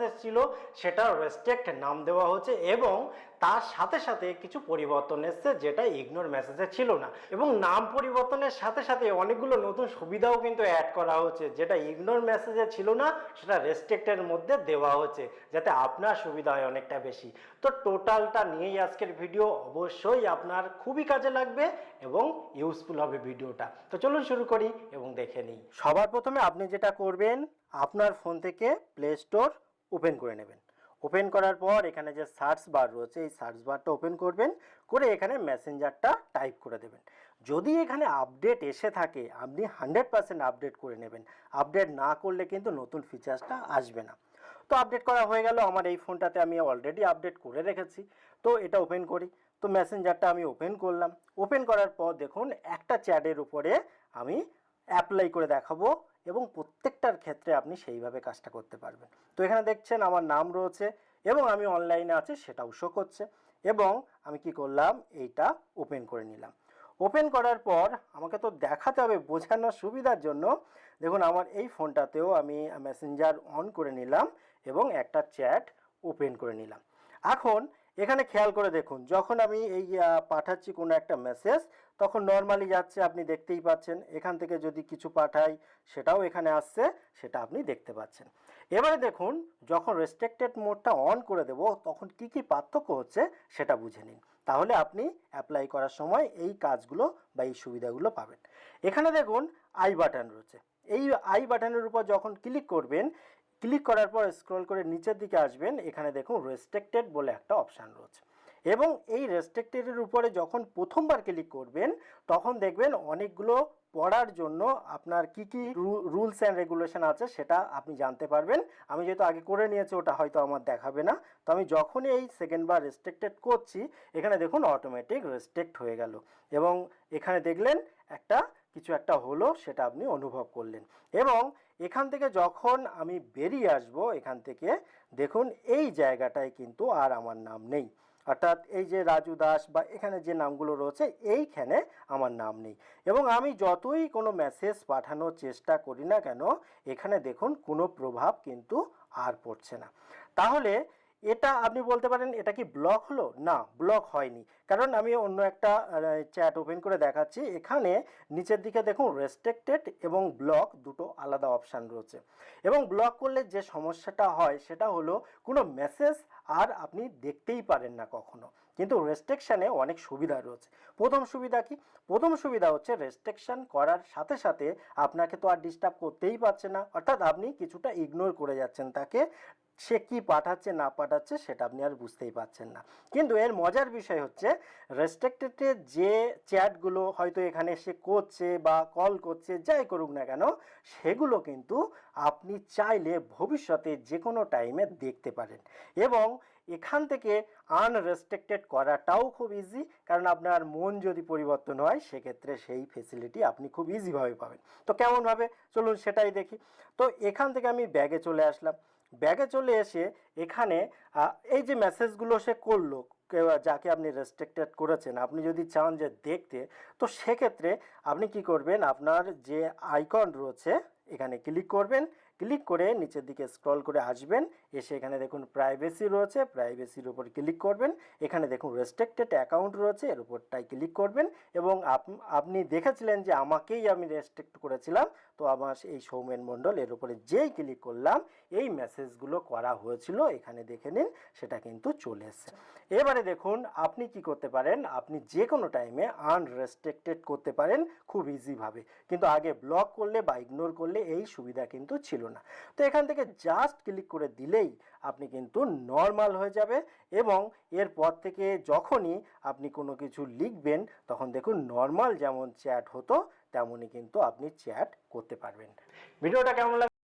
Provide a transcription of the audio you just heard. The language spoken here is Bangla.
মেসেজ ছিল সেটা রেস্ট্রিক্ট নাম দেওয়া হচ্ছে এবং তার সাথে সাথে কিছু পরিবর্তন এসছে যেটা ইগনোর মেসেজে ছিল না। এবং নাম পরিবর্তনের সাথে সাথে অনেকগুলো নতুন সুবিধাও কিন্তু অ্যাড করা হচ্ছে যেটা ইগনোর মেসেজে ছিল না, সেটা রেস্ট্রিক্টের মধ্যে দেওয়া হচ্ছে যাতে আপনার সুবিধা হয় অনেকটা বেশি। তো টোটালটা নিয়েই আজকের ভিডিও, অবশ্যই আপনার খুবই কাজে লাগবে এবং ইউজফুল হবে ভিডিওটা। তো চলুন শুরু করি এবং দেখে নিই। সবার প্রথমে আপনি যেটা করবেন, আপনার ফোন থেকে প্লে স্টোর ওপেন করে নেবেন। ওপেন করার পর এখানে যে সার্চ বার রয়েছে এই সার্চ বারটা ওপেন করবেন, করে এখানে মেসেঞ্জারটা টাইপ করে দেবেন। যদি এখানে আপডেট এসে থাকে আপনি 100% আপডেট করে নেবেন, আপডেট না করলে কিন্তু নতুন ফিচার্সটা আসবে না। তো আপডেট করা হয়ে গেল, আমার এই ফোনটাতে আমি অলরেডি আপডেট করে রেখেছি। তো এটা ওপেন করি। তো মেসেঞ্জারটা আমি ওপেন করলাম। ওপেন করার পর দেখুন একটা চ্যাটের উপরে আমি অ্যাপ্লাই করে দেখাবো এবং প্রত্যেকটার ক্ষেত্রে আপনি সেইভাবে কাজটা করতে পারবেন। তো এখানে দেখছেন আমার নাম রয়েছে এবং আমি অনলাইনে আছি সেটাও শো করছে। এবং আমি কি করলাম, এইটা ওপেন করে নিলাম। ওপেন করার পর আমাকে তো দেখাতে হবে বোঝানোর সুবিধার জন্য, দেখুন আমার এই ফোনটাতেও আমি মেসেঞ্জার অন করে নিলাম এবং একটা চ্যাট ওপেন করে নিলাম। এখন এখানে খেয়াল করে দেখুন, যখন আমি এই পাঠাচ্ছি কোনো একটা মেসেজ তখন নর্মালি যাচ্ছে, আপনি দেখতেই পাচ্ছেন। এখান থেকে যদি কিছু পাঠাই সেটাও এখানে আসছে, সেটা আপনি দেখতে পাচ্ছেন। এবারে দেখুন যখন রেস্ট্রিক্টেড মোডটা অন করে দেব তখন কি কি পার্থক্য হচ্ছে সেটা বুঝে নিন, তাহলে আপনি অ্যাপ্লাই করার সময় এই কাজগুলো বা এই সুবিধাগুলো পাবেন। এখানে দেখুন আই বাটন রয়েছে। এই আই বাটনের উপর যখন ক্লিক করবেন, ক্লিক করার পর স্ক্রল করে নিচের দিকে আসবেন, এখানে দেখুন রেস্ট্রিক্টেড বলে একটা অপশান রয়েছে। এবং এই রেস্ট্রিক্টেডের উপরে যখন প্রথমবার ক্লিক করবেন তখন দেখবেন অনেকগুলো পড়ার জন্য আপনার কি কি রুলস অ্যান্ড রেগুলেশন আছে সেটা আপনি জানতে পারবেন। আমি যেহেতু আগে করে নিয়েছি ওটা হয়তো আমার দেখাবে না। তো আমি যখনই এই সেকেন্ডবার রেস্ট্রিক্টেড করছি এখানে দেখুন অটোমেটিক রেস্ট্রিক্ট হয়ে গেল এবং এখানে দেখলেন একটা কিছু একটা হলো সেটা আপনি অনুভব করলেন। এবং এখান থেকে যখন আমি বেরিয়ে আসব এখান থেকে দেখুন এই জায়গাটায় কিন্তু আর আমার নাম নেই, অর্থাৎ এই যে রাজু দাস বা এখানে যে নামগুলো রয়েছে এইখানে আমার নাম নেই। এবং আমি যতই কোনো মেসেজ পাঠানোর চেষ্টা করি না কেন এখানে দেখুন কোনো প্রভাব কিন্তু আর পড়ছে না। তাহলে এটা আপনি বলতে পারেন এটা কি ব্লক হলো? না, ব্লক হয়নি, কারণ আমি অন্য একটা চ্যাট ওপেন করে দেখাচ্ছি। এখানে নিচের দিকে দেখুন রেস্ট্রিক্টেড এবং ব্লক দুটো আলাদা অপশান রয়েছে। এবং ব্লক করলে যে সমস্যাটা হয় সেটা হলো কোনো মেসেজ আর আপনি দেখতেই পারেন না কখনো। কিন্তু রেস্ট্রিকশানে অনেক সুবিধা রয়েছে। প্রথম সুবিধা কি? প্রথম সুবিধা হচ্ছে রেস্ট্রিকশান করার সাথে সাথে আপনাকে তো আর ডিস্টার্ব করতেই পারছে না, অর্থাৎ আপনি কিছুটা ইগনোর করে যাচ্ছেন তাকে, সে কি পাঠাচ্ছে না পাঠাচ্ছে সেটা আপনি আর বুঝতেই পারছেন না। কিন্তু এর মজার বিষয় হচ্ছে রেস্ট্রিক্টেডে যে চ্যাটগুলো হয়তো এখানে সে করছে বা কল করছে যাই করুক না কেন সেগুলো কিন্তু আপনি চাইলে ভবিষ্যতে যে কোনো টাইমে দেখতে পারেন। এবং এখান থেকে আনরেস্ট্রিক্টেড করাটাও খুব ইজি, কারণ আপনার মন যদি পরিবর্তন হয় সেক্ষেত্রে সেই ফেসিলিটি আপনি খুব ইজিভাবে পাবেন। তো কেমনভাবে চলুন সেটাই দেখি। তো এখান থেকে আমি ব্যাগে চলে আসলাম। ব্যাগে চলে এসে এখানে এই যে মেসেজগুলো সে করলো, যাকে আপনি রেস্ট্রিক্টেড করেছেন, আপনি যদি চান যে দেখতে, তো সেক্ষেত্রে আপনি কি করবেন, আপনার যে আইকন রয়েছে এখানে ক্লিক করবেন। ক্লিক করে নিচের দিকে স্ক্রল করে আসবেন, এসে এখানে দেখুন প্রাইভেসি রয়েছে, প্রাইভেসির উপর ক্লিক করবেন। এখানে দেখুন রেস্ট্রিক্টেড অ্যাকাউন্ট রয়েছে, এর উপরটাই ক্লিক করবেন। এবং আপনি দেখেছিলেন যে আমাকেই আমি রেস্ট্রিক্ট করেছিলাম, তো আমার এই সৌমেন মণ্ডল, এর উপরে যেই ক্লিক করলাম এই মেসেজগুলো করা হয়েছিল এখানে দেখে নিন সেটা কিন্তু চলে এসছে। এবারে দেখুন আপনি কি করতে পারেন, আপনি যে কোনো টাইমে আনরেস্ট্রিক্টেড করতে পারেন খুব ইজিভাবে, কিন্তু আগে ব্লক করলে বা ইগনোর করলে এই সুবিধা কিন্তু ছিল না। তো এখান থেকে জাস্ট ক্লিক করে দিলেই আপনি কিন্তু নর্মাল হয়ে যাবে এবং এরপর থেকে যখনই আপনি কোনো কিছু লিখবেন তখন দেখুন নর্মাল যেমন চ্যাট হতো তেমনই কিন্তু আপনি চ্যাট করতে পারবেন। ভিডিওটা কেমন লাগলো?